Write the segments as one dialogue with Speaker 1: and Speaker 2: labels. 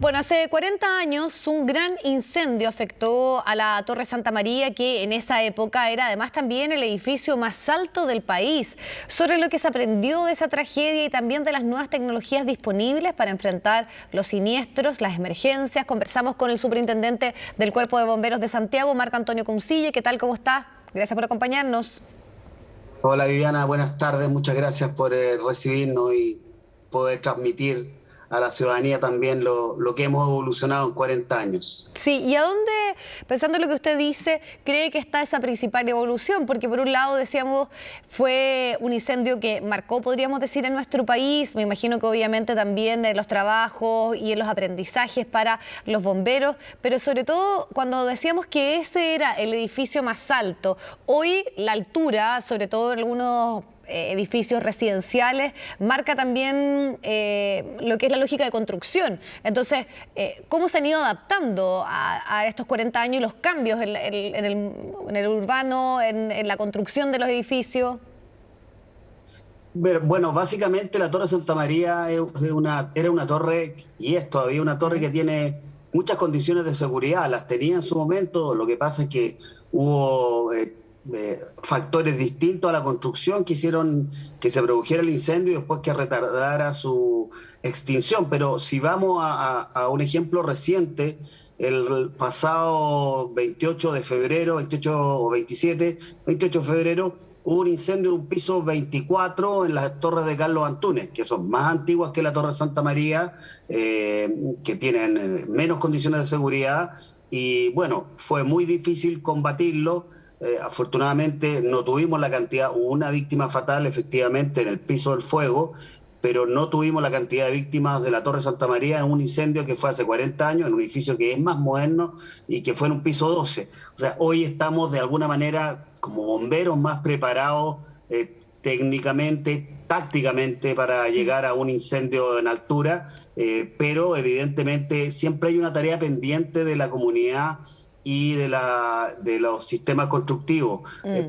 Speaker 1: Bueno, hace 40 años un gran incendio afectó a la Torre Santa María, que en esa época era además también el edificio más alto del país. Sobre lo que se aprendió de esa tragedia y también de las nuevas tecnologías disponibles para enfrentar los siniestros, las emergencias, conversamos con el superintendente del Cuerpo de Bomberos de Santiago, Marco Antonio Cuncille. ¿Qué tal? ¿Cómo está? Gracias por acompañarnos.
Speaker 2: Hola Viviana, buenas tardes, muchas gracias por recibirnos y poder transmitir a la ciudadanía también lo que hemos evolucionado en 40 años.
Speaker 1: Sí, ¿y a dónde, pensando en lo que usted dice, cree que está esa principal evolución? Porque por un lado decíamos, fue un incendio que marcó, podríamos decir, en nuestro país. Me imagino que obviamente también en los trabajos y en los aprendizajes para los bomberos, pero sobre todo cuando decíamos que ese era el edificio más alto. Hoy la altura, sobre todo en algunos edificios residenciales, marca también lo que es la lógica de construcción. Entonces, ¿cómo se han ido adaptando a estos 40 años y los cambios en el urbano, en la construcción de los edificios?
Speaker 2: Bueno, básicamente la Torre Santa María era una torre, y es todavía una torre que tiene muchas condiciones de seguridad, las tenía en su momento. Lo que pasa es que hubo factores distintos a la construcción que hicieron que se produjera el incendio y después que retardara su extinción. Pero si vamos a un ejemplo reciente, el pasado 28 de febrero, 28 o 28 de febrero, hubo un incendio en un piso 24 en las torres de Carlos Antunes, que son más antiguas que la Torre Santa María, que tienen menos condiciones de seguridad, y bueno, fue muy difícil combatirlo. Afortunadamente no tuvimos la cantidad, hubo una víctima fatal efectivamente en el piso del fuego, pero no tuvimos la cantidad de víctimas de la Torre Santa María en un incendio que fue hace 40 años, en un edificio que es más moderno y que fue en un piso 12. O sea, hoy estamos de alguna manera como bomberos más preparados técnicamente, tácticamente para llegar a un incendio en altura, pero evidentemente siempre hay una tarea pendiente de la comunidad y de los sistemas constructivos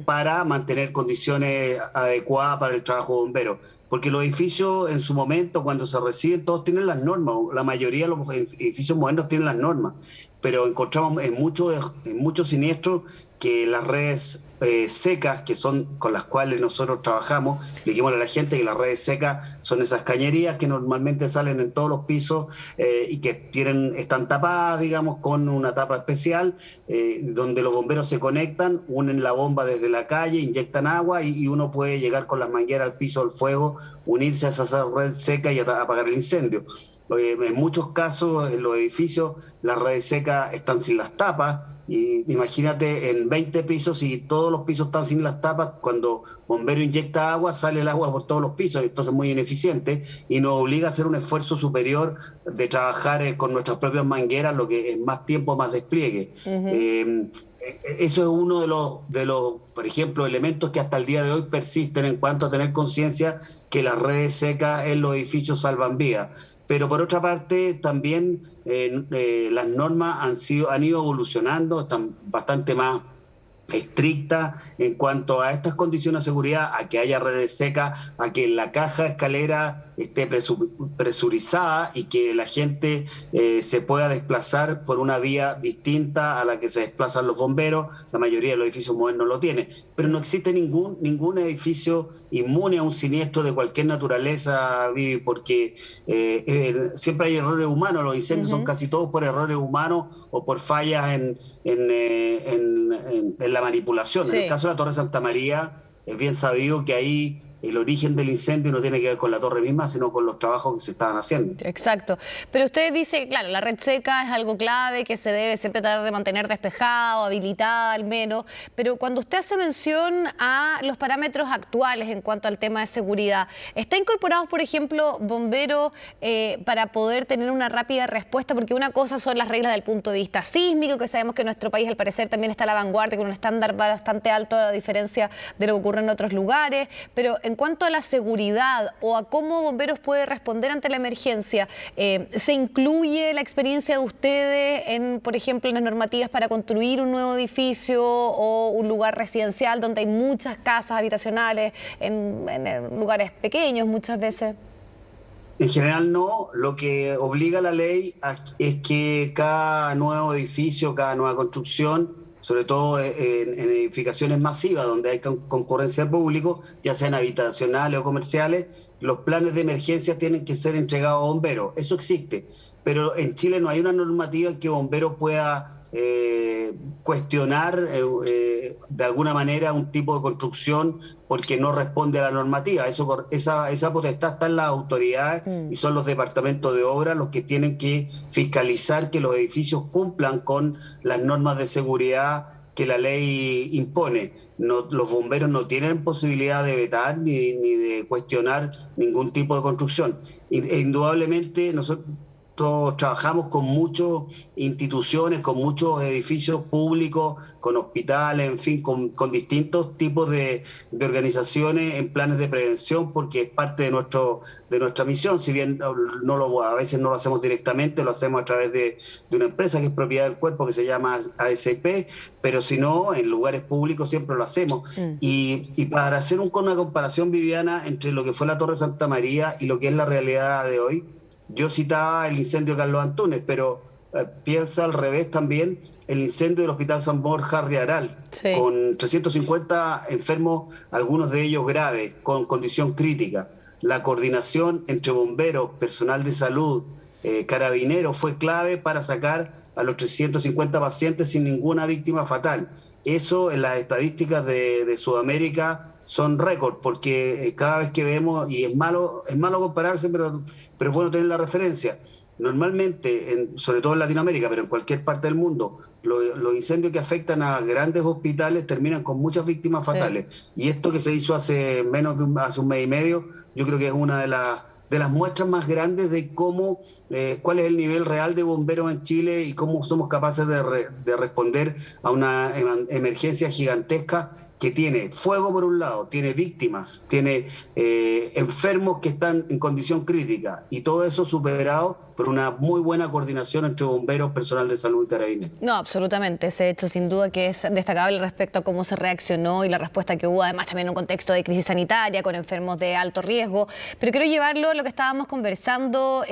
Speaker 2: para mantener condiciones adecuadas para el trabajo de bomberos. Porque los edificios en su momento, cuando se reciben, todos tienen las normas, la mayoría de los edificios modernos tienen las normas, pero encontramos en muchos siniestros que las redes secas, que son con las cuales nosotros trabajamos, le dijimos a la gente que las redes secas son esas cañerías que normalmente salen en todos los pisos y que están tapadas, digamos, con una tapa especial, donde los bomberos se conectan, unen la bomba desde la calle, inyectan agua y uno puede llegar con las mangueras al piso del fuego, unirse a esa red seca y apagar el incendio. En muchos casos, en los edificios, las redes secas están sin las tapas. Y imagínate, en 20 pisos, si todos los pisos están sin las tapas, cuando bombero inyecta agua, sale el agua por todos los pisos, entonces es muy ineficiente y nos obliga a hacer un esfuerzo superior de trabajar con nuestras propias mangueras, lo que es más tiempo, más despliegue. Eso es uno de los, por ejemplo, elementos que hasta el día de hoy persisten en cuanto a tener conciencia que las redes secas en los edificios salvan vidas. Pero por otra parte, también las normas han ido evolucionando, están bastante más estricta en cuanto a estas condiciones de seguridad, a que haya redes secas, a que la caja escalera esté presurizada y que la gente se pueda desplazar por una vía distinta a la que se desplazan los bomberos. La mayoría de los edificios modernos lo tiene, pero no existe ningún edificio inmune a un siniestro de cualquier naturaleza, Vivi, porque siempre hay errores humanos. Los incendios son casi todos por errores humanos o por fallas en la manipulación. Sí. En el caso de la Torre Santa María, es bien sabido que ahí el origen del incendio no tiene que ver con la torre misma, sino con los trabajos que se estaban haciendo.
Speaker 1: Exacto. Pero usted dice, claro, la red seca es algo clave, que se debe siempre tratar de mantener despejada o habilitada al menos, pero cuando usted hace mención a los parámetros actuales en cuanto al tema de seguridad, ¿está incorporados, por ejemplo, bomberos para poder tener una rápida respuesta? Porque una cosa son las reglas del punto de vista sísmico, que sabemos que nuestro país al parecer también está a la vanguardia, con un estándar bastante alto a diferencia de lo que ocurre en otros lugares, pero en cuanto a la seguridad o a cómo bomberos puede responder ante la emergencia, ¿se incluye la experiencia de ustedes en, por ejemplo, en las normativas para construir un nuevo edificio o un lugar residencial donde hay muchas casas habitacionales en lugares pequeños muchas veces?
Speaker 2: En general no, lo que obliga la ley es que cada nuevo edificio, cada nueva construcción, sobre todo en edificaciones masivas donde hay concurrencia de público, ya sean habitacionales o comerciales, los planes de emergencia tienen que ser entregados a bomberos. Eso existe, pero en Chile no hay una normativa en que bomberos pueda cuestionar de alguna manera un tipo de construcción porque no responde a la normativa. Esa potestad está en las autoridades y son los departamentos de obra los que tienen que fiscalizar que los edificios cumplan con las normas de seguridad que la ley impone. No, los bomberos no tienen posibilidad de vetar ni de cuestionar ningún tipo de construcción. Indudablemente nosotros trabajamos con muchas instituciones, con muchos edificios públicos, con hospitales, en fin, con distintos tipos de organizaciones en planes de prevención, porque es parte de nuestra misión. Si bien a veces no lo hacemos directamente, lo hacemos a través de una empresa que es propiedad del cuerpo, que se llama ASP, pero si no, en lugares públicos siempre lo hacemos. Y para hacer una comparación, Viviana, entre lo que fue la Torre Santa María y lo que es la realidad de hoy, yo citaba el incendio de Carlos Antunes, pero piensa al revés también el incendio del Hospital San Borja Riaral, sí, con 350 enfermos, algunos de ellos graves, con condición crítica. La coordinación entre bomberos, personal de salud, carabineros fue clave para sacar a los 350 pacientes sin ninguna víctima fatal. Eso en las estadísticas de Sudamérica son récord, porque cada vez que vemos, y es malo compararse, pero es bueno tener la referencia. Normalmente, sobre todo en Latinoamérica, pero en cualquier parte del mundo, los incendios que afectan a grandes hospitales terminan con muchas víctimas fatales. Sí. Y esto que se hizo hace hace un mes y medio, yo creo que es una de las muestras más grandes de cómo, cuál es el nivel real de bomberos en Chile y cómo somos capaces de responder a una emergencia gigantesca que tiene fuego por un lado, tiene víctimas, tiene enfermos que están en condición crítica, y todo eso superado por una muy buena coordinación entre bomberos, personal de salud y carabineros.
Speaker 1: No, absolutamente. Ese hecho sin duda que es destacable respecto a cómo se reaccionó y la respuesta que hubo, además también en un contexto de crisis sanitaria con enfermos de alto riesgo. Pero quiero llevarlo a lo que estábamos conversando,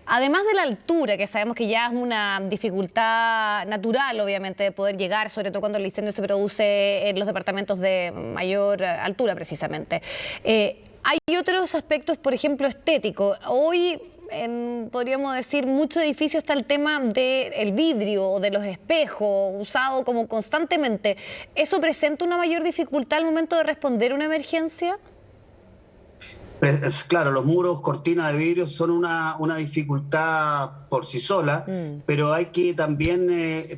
Speaker 1: además de la altura, que sabemos que ya es una dificultad natural, obviamente, de poder llegar, sobre todo cuando el incendio se produce en los departamentos de mayor altura, precisamente. Hay otros aspectos, por ejemplo, estéticos. Hoy, podríamos decir, muchos edificios está el tema del vidrio o de los espejos, usado como constantemente. ¿Eso presenta una mayor dificultad al momento de responder a una emergencia?
Speaker 2: Claro, los muros, cortinas de vidrio son una dificultad por sí sola, pero hay que también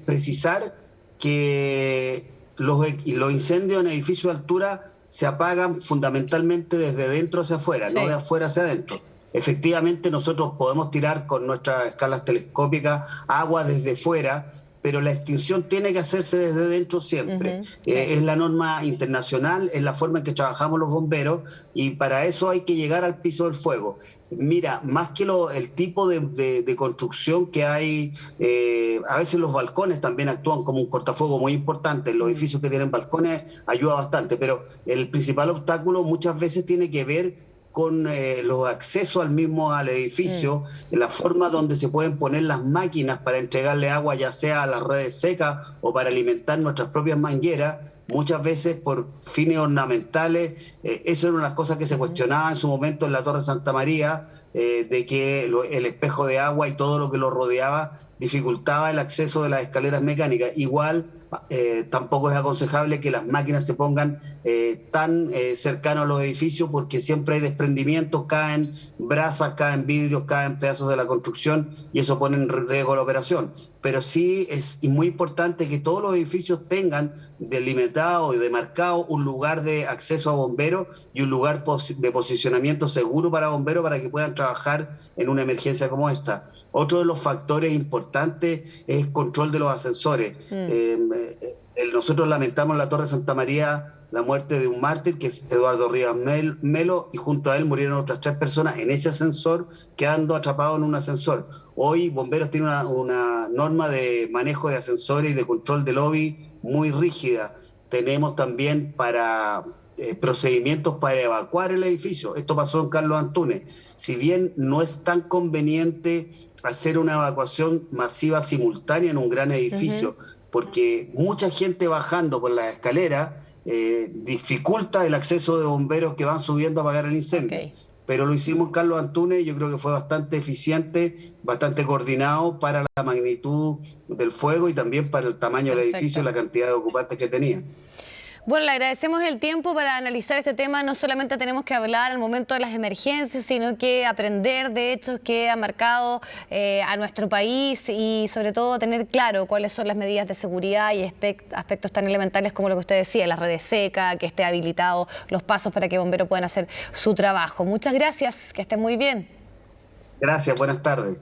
Speaker 2: precisar que los incendios en edificios de altura se apagan fundamentalmente desde dentro hacia afuera, sí, no de afuera hacia adentro. Efectivamente, nosotros podemos tirar con nuestras escalas telescópicas agua desde fuera, pero la extinción tiene que hacerse desde dentro siempre. Sí. Es la norma internacional, es la forma en que trabajamos los bomberos, y para eso hay que llegar al piso del fuego. Mira, más que el tipo de construcción que hay, a veces los balcones también actúan como un cortafuego muy importante. Los edificios que tienen balcones ayuda bastante, pero el principal obstáculo muchas veces tiene que ver con los accesos al edificio, la forma donde se pueden poner las máquinas para entregarle agua, ya sea a las redes secas o para alimentar nuestras propias mangueras, muchas veces por fines ornamentales. Eso era una de las cosas que se cuestionaba en su momento en la Torre Santa María, de que el espejo de agua y todo lo que lo rodeaba dificultaba el acceso de las escaleras mecánicas. Igual tampoco es aconsejable que las máquinas se pongan tan cercanos a los edificios, porque siempre hay desprendimientos, caen brasas, caen vidrios, caen pedazos de la construcción, y eso pone en riesgo la operación. Pero sí es muy importante que todos los edificios tengan delimitado y demarcado un lugar de acceso a bomberos y un lugar de posicionamiento seguro para bomberos, para que puedan trabajar en una emergencia como esta. Otro de los factores importantes es el control de los ascensores. Nosotros lamentamos en la Torre Santa María la muerte de un mártir, que es Eduardo Rivas Melo, y junto a él murieron otras 3 personas en ese ascensor, quedando atrapados en un ascensor. Hoy Bomberos tiene una norma de manejo de ascensores y de control de lobby muy rígida. Tenemos también para procedimientos para evacuar el edificio. Esto pasó en Carlos Antunes. Si bien no es tan conveniente hacer una evacuación masiva simultánea en un gran edificio, porque mucha gente bajando por las escaleras dificulta el acceso de bomberos que van subiendo a apagar el incendio.
Speaker 1: Okay.
Speaker 2: Pero lo hicimos en Carlos Antunes y yo creo que fue bastante eficiente, bastante coordinado para la magnitud del fuego y también para el tamaño del edificio y la cantidad de ocupantes que tenía.
Speaker 1: Bueno, le agradecemos el tiempo para analizar este tema. No solamente tenemos que hablar al momento de las emergencias, sino que aprender de hechos que han marcado a nuestro país y sobre todo tener claro cuáles son las medidas de seguridad y aspectos tan elementales como lo que usted decía, la red seca, que esté habilitado los pasos para que bomberos puedan hacer su trabajo. Muchas gracias, que estén muy bien.
Speaker 2: Gracias, buenas tardes.